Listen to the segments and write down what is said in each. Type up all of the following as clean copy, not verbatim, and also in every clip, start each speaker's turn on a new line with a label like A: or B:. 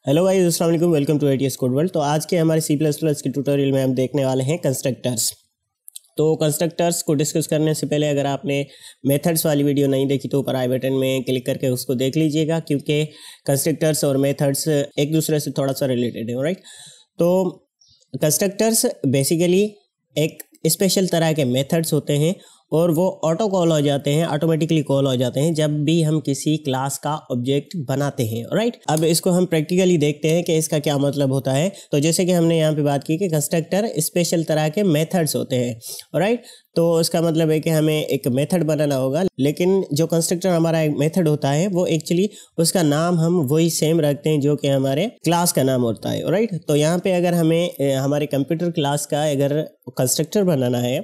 A: Hello guys, अस्सलाम वालेकुम। Welcome to ATS code world. तो आज के हमारे सी प्लस प्लस के ट्यूटोरियल में हम देखने वाले हैं कंस्ट्रक्टर्स। तो कंस्ट्रक्टर्स को डिस्कस करने से पहले अगर आपने मेथड्स वाली वीडियो नहीं देखी तो ऊपर आई बटन में क्लिक करके उसको देख लीजिएगा, क्योंकि कंस्ट्रक्टर्स और मेथड्स एक दूसरे से थोड़ा सा रिलेटेड है। राइट, तो कंस्ट्रक्टर्स बेसिकली एक स्पेशल तरह के मेथड्स होते हैं और वो ऑटो कॉल हो जाते हैं, ऑटोमेटिकली कॉल हो जाते हैं जब भी हम किसी क्लास का ऑब्जेक्ट बनाते हैं। राइट, अब इसको हम प्रैक्टिकली देखते हैं कि इसका क्या मतलब होता है। तो जैसे कि हमने यहाँ पे बात की कि कंस्ट्रक्टर स्पेशल तरह के मेथड्स होते हैं। राइट, तो इसका मतलब है कि हमें एक मेथड बनाना होगा, लेकिन जो कंस्ट्रक्टर हमारा एक मेथड होता है वो एक्चुअली उसका नाम हम वही सेम रखते हैं जो कि हमारे क्लास का नाम होता है। राइट, तो यहाँ पे अगर हमें हमारे कंप्यूटर क्लास का अगर कंस्ट्रक्टर बनाना है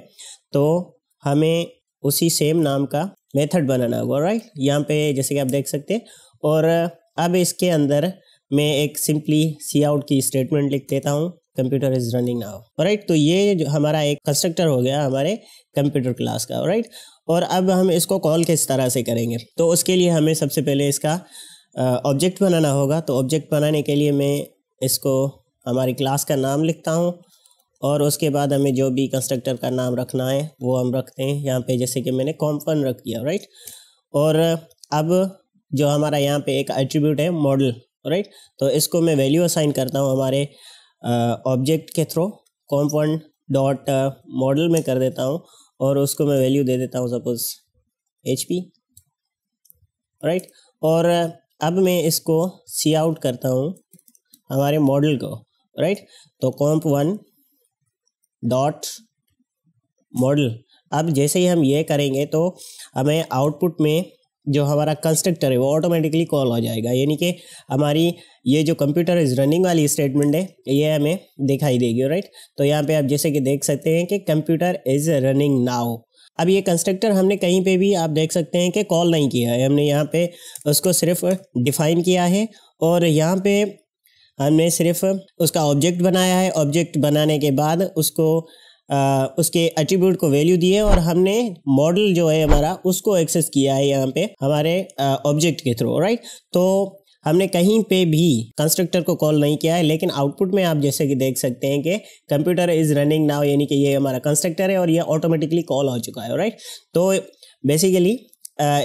A: तो हमें उसी सेम नाम का मेथड बनाना होगा। राइट, यहाँ पे जैसे कि आप देख सकते हैं। और अब इसके अंदर मैं एक सिंपली सी आउट की स्टेटमेंट लिख देता हूँ, computer is running now. Right, तो ये जो हमारा एक कंस्ट्रक्टर हो गया हमारे कंप्यूटर क्लास का। राइट, और अब हम इसको कॉल किस तरह से करेंगे, तो उसके लिए हमें सबसे पहले इसका ऑब्जेक्ट बनाना होगा। तो ऑब्जेक्ट बनाने के लिए मैं इसको हमारी क्लास का नाम लिखता हूँ और उसके बाद हमें जो भी कंस्ट्रक्टर का नाम रखना है वो हम रखते हैं। यहाँ पे जैसे कि मैंने कॉम्प1 रख दिया। राइट, और अब जो हमारा यहाँ पे एक एट्रीब्यूट है मॉडल। राइट, तो इसको मैं वैल्यू असाइन करता हूँ हमारे ऑब्जेक्ट के थ्रू। कॉम्प1 डॉट मॉडल में कर देता हूँ और उसको मैं वैल्यू दे देता हूँ सपोज HP। राइट, और अब मैं इसको सी आउट करता हूँ हमारे मॉडल को। राइट, तो कॉम्प1 डॉट मॉडल। अब जैसे ही हम ये करेंगे तो हमें आउटपुट में जो हमारा कंस्ट्रक्टर है वो ऑटोमेटिकली कॉल हो जाएगा, यानी कि हमारी ये जो कंप्यूटर इज रनिंग वाली स्टेटमेंट है ये हमें दिखाई देगी। राइट, तो यहाँ पे आप जैसे कि देख सकते हैं कि कंप्यूटर इज रनिंग नाउ। अब ये कंस्ट्रक्टर हमने कहीं पे भी आप देख सकते हैं कि कॉल नहीं किया है, हमने यहाँ पे उसको सिर्फ डिफाइन किया है और यहाँ पे हमने सिर्फ उसका ऑब्जेक्ट बनाया है। ऑब्जेक्ट बनाने के बाद उसको उसके एट्रीब्यूट को वैल्यू दिए और हमने मॉडल जो है हमारा उसको एक्सेस किया है यहाँ पे हमारे ऑब्जेक्ट के थ्रू। राइट, तो हमने कहीं पे भी कंस्ट्रक्टर को कॉल नहीं किया है, लेकिन आउटपुट में आप जैसे कि देख सकते हैं कि कंप्यूटर इज रनिंग नाउ, यानी कि ये हमारा कंस्ट्रक्टर है और ये ऑटोमेटिकली कॉल हो चुका है। राइट, तो बेसिकली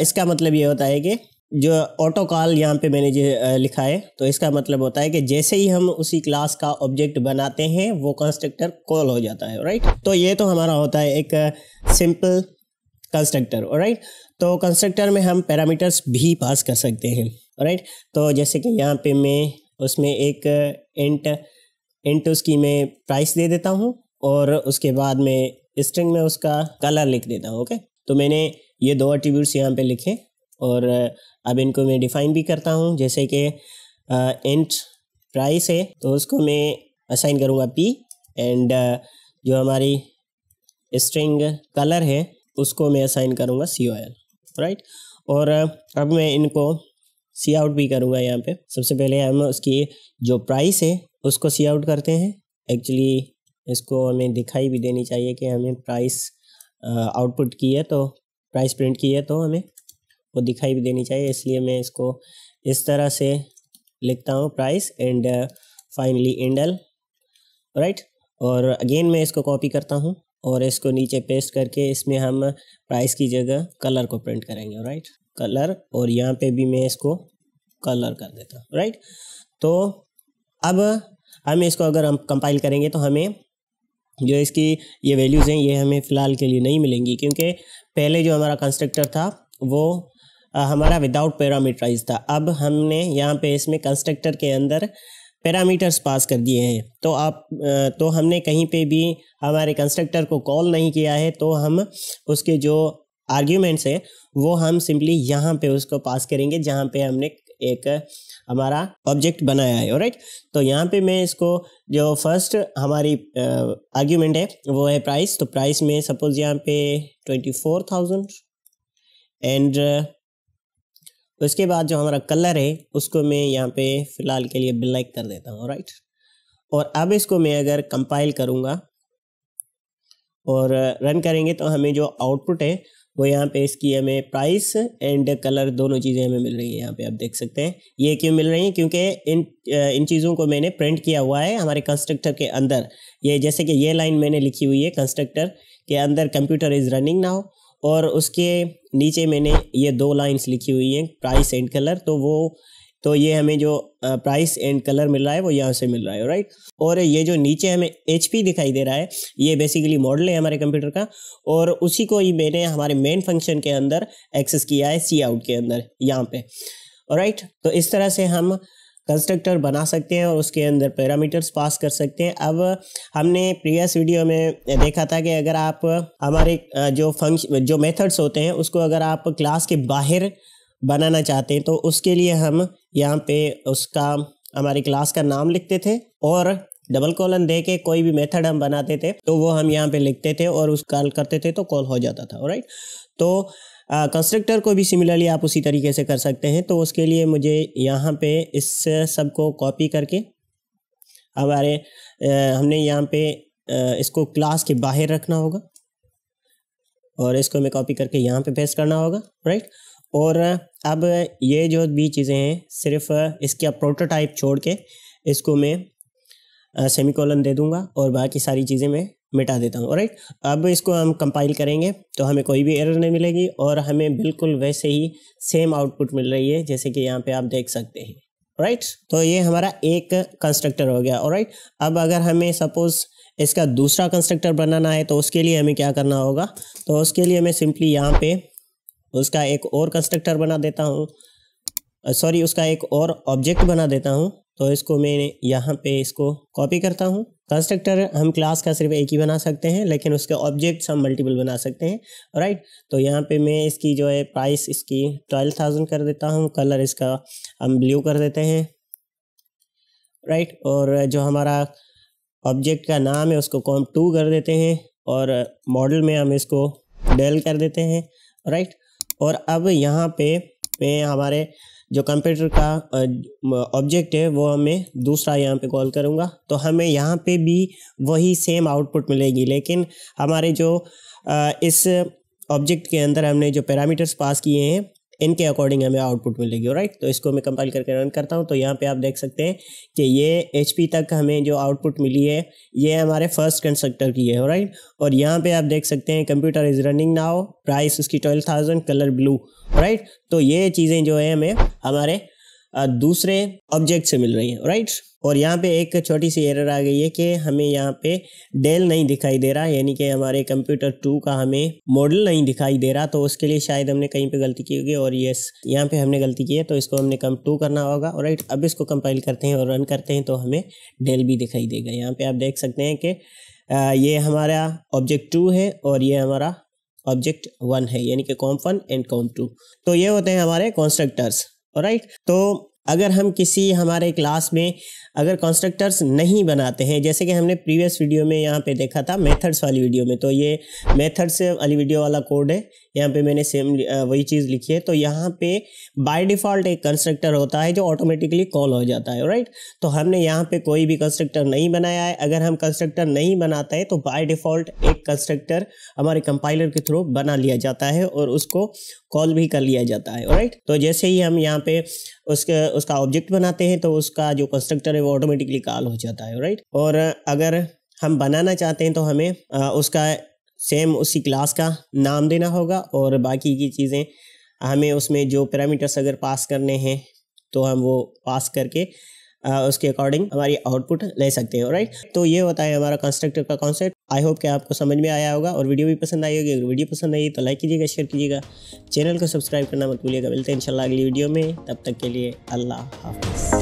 A: इसका मतलब ये होता है कि जो ऑटो कॉल यहाँ पे मैंने जो लिखा है तो इसका मतलब होता है कि जैसे ही हम उसी क्लास का ऑब्जेक्ट बनाते हैं वो कंस्ट्रक्टर कॉल हो जाता है। राइट, तो ये तो हमारा होता है एक सिंपल कंस्ट्रक्टर। राइट, तो कंस्ट्रक्टर में हम पैरामीटर्स भी पास कर सकते हैं। राइट, तो जैसे कि यहाँ पे मैं उसमें एक इंट उसकी मैं प्राइस दे देता हूँ और उसके बाद में स्ट्रिंग में उसका कलर लिख देता हूँ। ओके, तो मैंने ये दो एट्रीब्यूट्स यहाँ पे लिखे और अब इनको मैं डिफाइन भी करता हूँ। जैसे कि इंट प्राइस है तो उसको मैं असाइन करूँगा P एंड जो हमारी स्ट्रिंग कलर है उसको मैं असाइन करूँगा COL। राइट, और अब मैं इनको सी आउट भी करूँगा। यहाँ पे सबसे पहले हम उसकी जो प्राइस है उसको सी आउट करते हैं। एक्चुअली इसको हमें दिखाई भी देनी चाहिए कि हमें प्राइस आउटपुट की है, तो प्राइस प्रिंट की है तो हमें वो दिखाई भी देनी चाहिए, इसलिए मैं इसको इस तरह से लिखता हूँ प्राइस एंड फाइनली इंडल। राइट, और अगेन मैं इसको कॉपी करता हूँ और इसको नीचे पेस्ट करके इसमें हम प्राइस की जगह कलर को प्रिंट करेंगे। राइट, कलर, और यहाँ पे भी मैं इसको कलर कर देता हूँ। राइट, तो अब हम इसको अगर हम कंपाइल करेंगे तो हमें जो इसकी ये वैल्यूज़ हैं ये हमें फ़िलहाल के लिए नहीं मिलेंगी, क्योंकि पहले जो हमारा कंस्ट्रक्टर था वो हमारा विदाउट पैरामीटराइज था। अब हमने यहाँ पे इसमें कंस्ट्रक्टर के अंदर पैरामीटर्स पास कर दिए हैं। तो हमने कहीं पे भी हमारे कंस्ट्रक्टर को कॉल नहीं किया है, तो हम उसके जो आर्ग्यूमेंट्स है वो हम सिंपली यहाँ पे उसको पास करेंगे जहाँ पे हमने एक हमारा ऑब्जेक्ट बनाया है। राइट, तो यहाँ पे मैं इसको जो फर्स्ट हमारी आर्ग्यूमेंट है वो है प्राइस। तो प्राइस में सपोज यहाँ पे 24,000 एंड उसके बाद जो हमारा कलर है उसको मैं यहाँ पे फ़िलहाल के लिए ब्लैक कर देता हूँ। राइट, और अब इसको मैं अगर कंपाइल करूँगा और रन करेंगे तो हमें जो आउटपुट है वो यहाँ पे इसकी हमें प्राइस एंड कलर दोनों चीज़ें हमें मिल रही हैं। यहाँ पे आप देख सकते हैं ये क्यों मिल रही हैं, क्योंकि इन चीज़ों को मैंने प्रिंट किया हुआ है हमारे कंस्ट्रक्टर के अंदर। ये जैसे कि ये लाइन मैंने लिखी हुई है कंस्ट्रक्टर के अंदर कंप्यूटर इज़ रनिंग नाउ, और उसके नीचे मैंने ये 2 लाइन्स लिखी हुई हैं प्राइस एंड कलर। तो ये हमें जो प्राइस एंड कलर मिल रहा है वो यहाँ से मिल रहा है, राइट। और ये जो नीचे हमें HP दिखाई दे रहा है ये बेसिकली मॉडल है हमारे कंप्यूटर का, और उसी को ही मैंने हमारे मेन फंक्शन के अंदर एक्सेस किया है सी आउट के अंदर यहाँ पे, राइट। तो इस तरह से हम कंस्ट्रक्टर बना सकते हैं और उसके अंदर पैरामीटर्स पास कर सकते हैं। अब हमने प्रीवियस वीडियो में देखा था कि अगर आप हमारे जो मेथड्स होते हैं उसको अगर आप क्लास के बाहर बनाना चाहते हैं तो उसके लिए हम यहाँ पे हमारी क्लास का नाम लिखते थे और डबल कॉलन दे के कोई भी मेथड हम बनाते थे तो वो हम यहाँ पे लिखते थे और उस कॉल करते थे तो कॉल हो जाता था, राइट। तो कंस्ट्रक्टर को भी सिमिलरली आप उसी तरीके से कर सकते हैं। तो उसके लिए मुझे यहाँ पे इस सब को कॉपी करके हमने यहाँ पे इसको क्लास के बाहर रखना होगा और इसको हमें कॉपी करके यहाँ पे पेस्ट करना होगा, राइट। और अब ये जो भी चीज़ें हैं सिर्फ इसका प्रोटोटाइप छोड़ के इसको मैं सेमीकोलन दे दूंगा और बाकी सारी चीज़ें मैं मिटा देता हूँ, राइट। अब इसको हम कंपाइल करेंगे तो हमें कोई भी एरर नहीं मिलेगी और हमें बिल्कुल वैसे ही सेम आउटपुट मिल रही है जैसे कि यहाँ पे आप देख सकते हैं, राइट। तो ये हमारा एक कंस्ट्रक्टर हो गया, राइट। अब अगर हमें सपोज़ इसका दूसरा कंस्ट्रक्टर बनाना है तो उसके लिए हमें क्या करना होगा, तो उसके लिए मैं सिंपली यहाँ पे उसका एक और कंस्ट्रक्टर बना देता हूँ, उसका एक और ऑब्जेक्ट बना देता हूँ। तो इसको मैं यहाँ पे इसको कॉपी करता हूँ। कंस्ट्रक्टर हम क्लास का सिर्फ एक ही बना सकते हैं लेकिन उसके ऑब्जेक्ट्स हम मल्टीपल बना सकते हैं, राइट। तो यहाँ पे मैं इसकी जो है प्राइस इसकी 12,000 कर देता हूँ, कलर इसका हम ब्लू कर देते हैं, राइट। और जो हमारा ऑब्जेक्ट का नाम है उसको comp2 कर देते हैं और मॉडल में हम इसको डेल कर देते हैं, राइट। और अब यहाँ पे मैं हमारे जो कंप्यूटर का ऑब्जेक्ट है वो हमें दूसरा यहाँ पे कॉल करूँगा तो हमें यहाँ पे भी वही सेम आउटपुट मिलेगी, लेकिन हमारे जो इस ऑब्जेक्ट के अंदर हमने जो पैरामीटर्स पास किए हैं इनके अकॉर्डिंग हमें आउटपुट मिलेगी, राइट। तो इसको मैं कंपाइल करके रन करता हूँ तो यहाँ पे आप देख सकते हैं कि ये HP तक हमें जो आउटपुट मिली है ये हमारे फर्स्ट कंस्ट्रक्टर की है, राइट। और यहाँ पे आप देख सकते हैं computer is running now, price उसकी 12,000, कलर ब्लू, राइट। तो ये चीज़ें जो है हमें हमारे दूसरे ऑब्जेक्ट से मिल रही हैं, राइट। और यहाँ पे एक छोटी सी एरर आ गई है कि हमें यहाँ पे डेल नहीं दिखाई दे रहा, यानी कि हमारे कंप्यूटर 2 का हमें मॉडल नहीं दिखाई दे रहा। तो उसके लिए शायद हमने कहीं पे गलती की होगी और यस यहाँ पे हमने गलती की है तो इसको हमने comp2 करना होगा, राइट। अब इसको कंपाइल करते हैं और रन करते हैं तो हमें डेल भी दिखाई देगा। यहाँ पे आप देख सकते हैं कि ये हमारा ऑब्जेक्ट 2 है और ये हमारा ऑब्जेक्ट 1 है, यानी कि comp1 एंड comp2। तो ये होते हैं हमारे कंस्ट्रक्टर्स, राइट। तो अगर हम किसी हमारे क्लास में अगर कंस्ट्रक्टर्स नहीं बनाते हैं, जैसे कि हमने प्रीवियस वीडियो में यहाँ पे देखा था मेथड्स वाली वीडियो में, तो ये मेथड्स वाली वीडियो वाला कोड है, यहाँ पे मैंने सेम वही चीज़ लिखी है। तो यहाँ पे बाय डिफ़ॉल्ट एक कंस्ट्रक्टर होता है जो ऑटोमेटिकली कॉल हो जाता है, राइट। तो हमने यहाँ पे कोई भी कंस्ट्रक्टर नहीं बनाया है। अगर हम कंस्ट्रक्टर नहीं बनाते हैं तो बाय डिफ़ॉल्ट एक कंस्ट्रक्टर हमारे कंपाइलर के थ्रू बना लिया जाता है और उसको कॉल भी कर लिया जाता है, राइट। तो जैसे ही हम यहाँ पे उसका ऑब्जेक्ट बनाते हैं तो उसका जो कंस्ट्रक्टर है वो ऑटोमेटिकली कॉल हो जाता है, राइट। और अगर हम बनाना चाहते हैं तो हमें उसका सेम उसी क्लास का नाम देना होगा और बाकी की चीज़ें हमें उसमें जो पैरामीटर्स अगर पास करने हैं तो हम वो पास करके उसके अकॉर्डिंग हमारी आउटपुट ले सकते हैं, राइट। तो ये होता है हमारा कंस्ट्रक्टर का कॉन्सेप्ट। आई होप कि आपको समझ में आया होगा और वीडियो भी पसंद आई होगी। अगर वीडियो पसंद आई तो लाइक कीजिएगा, शेयर कीजिएगा, चैनल को सब्सक्राइब करना मत भूलिएगा। मिलते हैं इंशाल्लाह अगली वीडियो में, तब तक के लिए अल्लाह हाफ़िज़।